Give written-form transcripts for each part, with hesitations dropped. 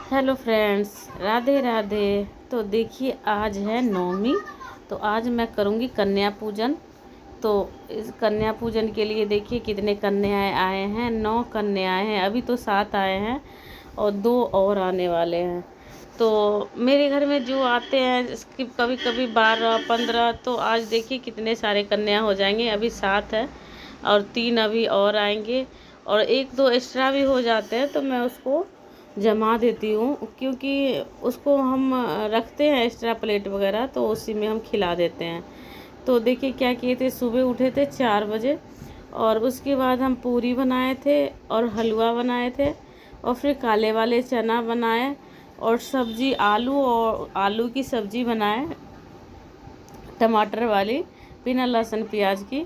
Hello friends, Radhe Radhe. तो देखिए आज है नवमी, तो आज मैं करूँगी कन्या पूजन। तो इस कन्या पूजन के लिए देखिए कितने कन्याएं आए हैं। 9 कन्याएं हैं, अभी तो 7 आए हैं और 2 और आने वाले हैं। तो मेरे घर में जो आते हैं इसकी कभी कभी 12-15, तो आज देखिए कितने सारे कन्या हो जाएंगे। अभी 7 है और 3 अभी और आएंगे और 1-2 एक्स्ट्रा भी हो जाते हैं, तो मैं उसको जमा देती हूँ, क्योंकि उसको हम रखते हैं एक्स्ट्रा प्लेट वगैरह, तो उसी में हम खिला देते हैं। तो देखिए क्या किए थे, सुबह उठे थे 4 बजे और उसके बाद हम पूरी बनाए थे और हलवा बनाए थे और फिर काले वाले चना बनाए और सब्जी आलू की सब्जी बनाए, टमाटर वाली बिना लहसुन प्याज की।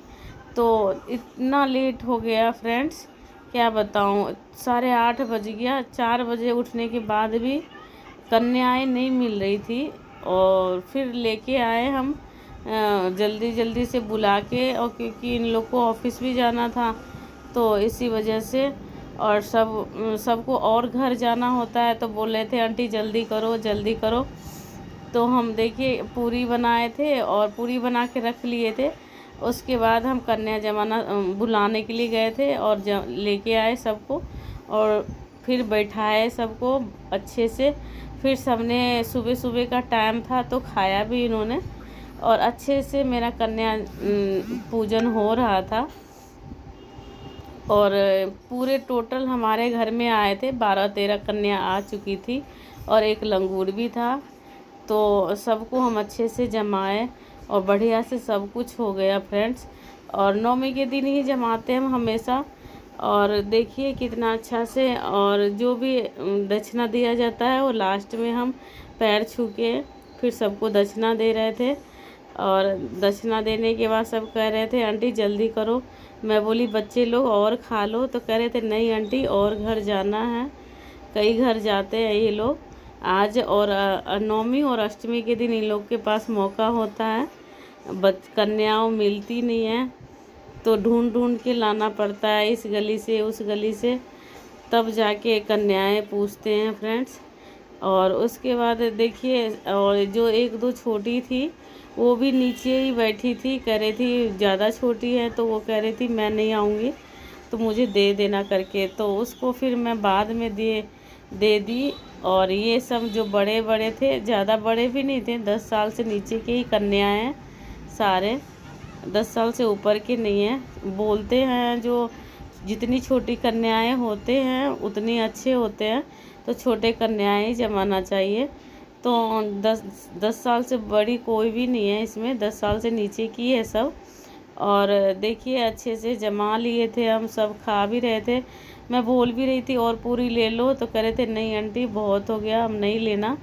तो इतना लेट हो गया फ्रेंड्स, क्या बताऊं, 8:30 बज गया। 4 बजे उठने के बाद भी कन्याएं नहीं मिल रही थी और फिर लेके आए हम जल्दी जल्दी से बुला के, और क्योंकि इन लोग को ऑफिस भी जाना था तो इसी वजह से, और सबको और घर जाना होता है, तो बोल रहे थे आंटी जल्दी करो जल्दी करो। तो हम देखिए पूरी बनाए थे और पूरी बना के रख लिए थे। उसके बाद हम कन्या जमाना बुलाने के लिए गए थे और लेके आए सबको और फिर बैठाए सबको अच्छे से। फिर सबने सुबह सुबह का टाइम था तो खाया भी इन्होंने और अच्छे से मेरा कन्या पूजन हो रहा था। और पूरे टोटल हमारे घर में आए थे 12-13 कन्या आ चुकी थी और एक लंगूर भी था। तो सबको हम अच्छे से जमाए और बढ़िया से सब कुछ हो गया फ्रेंड्स। और नवमी के दिन ही जमाते हैं हम हमेशा। और देखिए कितना अच्छा से, और जो भी दक्षिणा दिया जाता है वो लास्ट में हम पैर छू के फिर सबको दक्षिणा दे रहे थे। और दक्षिणा देने के बाद सब कह रहे थे आंटी जल्दी करो। मैं बोली बच्चे लोग और खा लो, तो कह रहे थे नहीं आंटी और घर जाना है। कई घर जाते हैं ये लोग आज, और नवमी और अष्टमी के दिन इन लोग के पास मौका होता है। कन्याओं मिलती नहीं है तो ढूंढ ढूंढ के लाना पड़ता है, इस गली से उस गली से, तब जाके कन्याएं पूछते हैं फ्रेंड्स। और उसके बाद देखिए, और जो 1-2 छोटी थी वो भी नीचे ही बैठी थी, कह रही थी ज़्यादा छोटी है, तो वो कह रही थी मैं नहीं आऊँगी तो मुझे दे देना करके। तो उसको फिर मैं बाद में दे दी। और ये सब जो बड़े बड़े थे, ज़्यादा बड़े भी नहीं थे, 10 साल से नीचे के ही कन्याएं हैं सारे, 10 साल से ऊपर के नहीं हैं। बोलते हैं जो जितनी छोटी कन्याएं होते हैं उतनी अच्छे होते हैं, तो छोटे कन्याएं ही जमाना चाहिए। तो 10 साल से बड़ी कोई भी नहीं है इसमें, 10 साल से नीचे की है सब। और देखिए अच्छे से जमा लिए थे हम, सब खा भी रहे थे। मैं बोल भी रही थी और पूरी ले लो, तो कह रहे थे नहीं आंटी बहुत हो गया, हम नहीं लेना।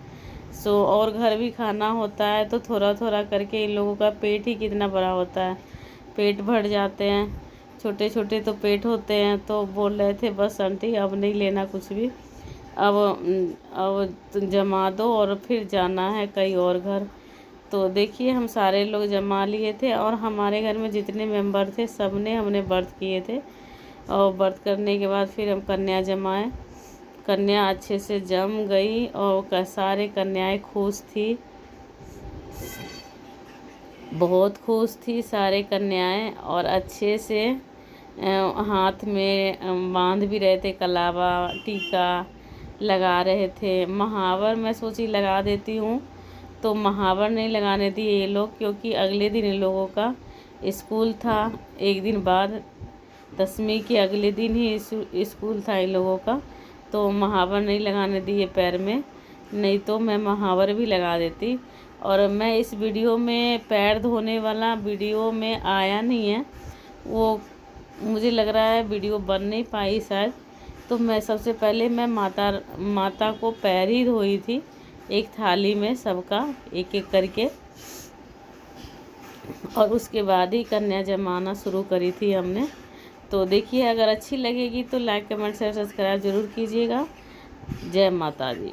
और घर भी खाना होता है, तो थोड़ा थोड़ा करके इन लोगों का पेट ही कितना बड़ा होता है, पेट भर जाते हैं। छोटे छोटे तो पेट होते हैं, तो बोल रहे थे बस आंटी अब नहीं लेना कुछ भी, अब जमा दो और फिर जाना है कई और घर। तो देखिए हम सारे लोग जमा लिए थे और हमारे घर में जितने मेंबर थे सब ने हमने व्रत किए थे। और व्रत करने के बाद फिर हम कन्या जमाए। कन्या अच्छे से जम गई और सारे कन्याएं खुश थी, बहुत खुश थी सारे कन्याएं। और अच्छे से हाथ में बांध भी रहे थे, कलावा टीका लगा रहे थे। महावर मैं सोची लगा देती हूँ, तो महावर नहीं लगाने दिए ये लोग, क्योंकि अगले दिन इन लोगों का स्कूल था। एक दिन बाद 10वीं के अगले दिन ही स्कूल था इन लोगों का, तो महावर नहीं लगाने दिए पैर में, नहीं तो मैं महावर भी लगा देती। और मैं इस वीडियो में पैर धोने वाला वीडियो में आया नहीं है, वो मुझे लग रहा है वीडियो बन नहीं पाई शायद। तो मैं सबसे पहले मैं माता को पैर ही धोई थी, एक थाली में सबका एक एक करके, और उसके बाद ही कन्या जमाना शुरू करी थी हमने। तो देखिए अगर अच्छी लगेगी तो लाइक कमेंट शेयर सब्सक्राइब ज़रूर कीजिएगा। जय माता दी।